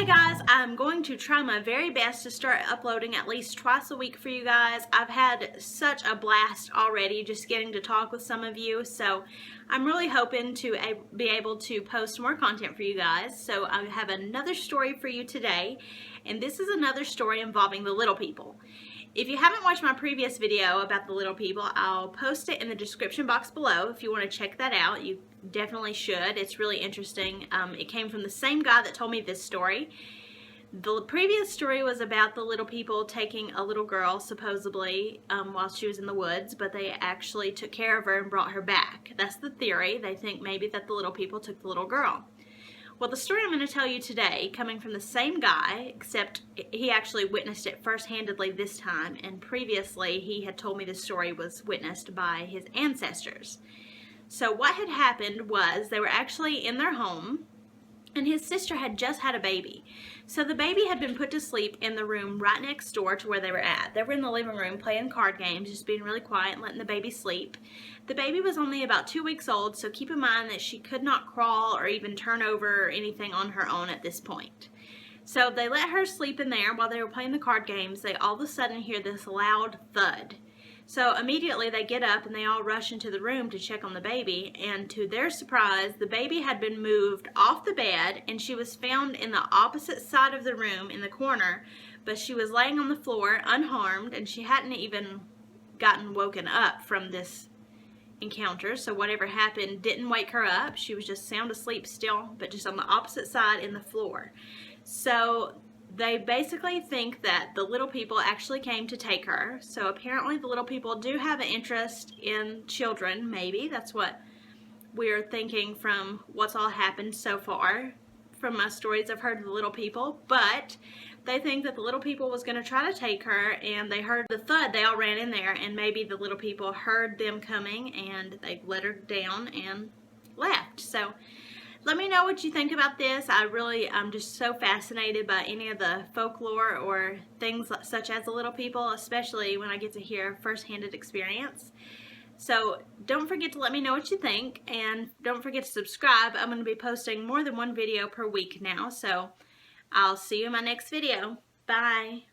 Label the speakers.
Speaker 1: Okay guys, I'm going to try my very best to start uploading at least twice a week for you guys. I've had such a blast already just getting to talk with some of you, so I'm really hoping to be able to post more content for you guys. So I have another story for you today, and this is another story involving the little people. If you haven't watched my previous video about the little people, I'll post it in the description box below if you want to check that out. You definitely should. It's really interesting. It came from the same guy that told me this story. The previous story was about the little people taking a little girl, supposedly, while she was in the woods, but they actually took care of her and brought her back. That's the theory. They think maybe that the little people took the little girl. Well, the story I'm going to tell you today, coming from the same guy, except he actually witnessed it first-handedly this time, and previously he had told me the story was witnessed by his ancestors. So what had happened was they were actually in their home, and his sister had just had a baby. So the baby had been put to sleep in the room right next door to where they were at. They were in the living room playing card games, just being really quiet and letting the baby sleep. The baby was only about 2 weeks old, so keep in mind that she could not crawl or even turn over or anything on her own at this point. So they let her sleep in there while they were playing the card games. They all of a sudden hear this loud thud. So immediately they get up and they all rush into the room to check on the baby, and to their surprise, the baby had been moved off the bed and she was found in the opposite side of the room in the corner, but she was laying on the floor unharmed, and she hadn't even gotten woken up from this encounter. So whatever happened didn't wake her up. She was just sound asleep still, but just on the opposite side in the floor. So they basically think that the little people actually came to take her. So apparently the little people do have an interest in children, maybe. That's what we're thinking from what's all happened so far. From my stories I've heard of the little people. But they think that the little people was going to try to take her, and they heard the thud. They all ran in there, and maybe the little people heard them coming and they let her down and left. So let me know what you think about this. I'm just so fascinated by any of the folklore or things such as the little people, especially when I get to hear first-handed experience. So don't forget to let me know what you think, and don't forget to subscribe. I'm going to be posting more than one video per week now, so I'll see you in my next video. Bye.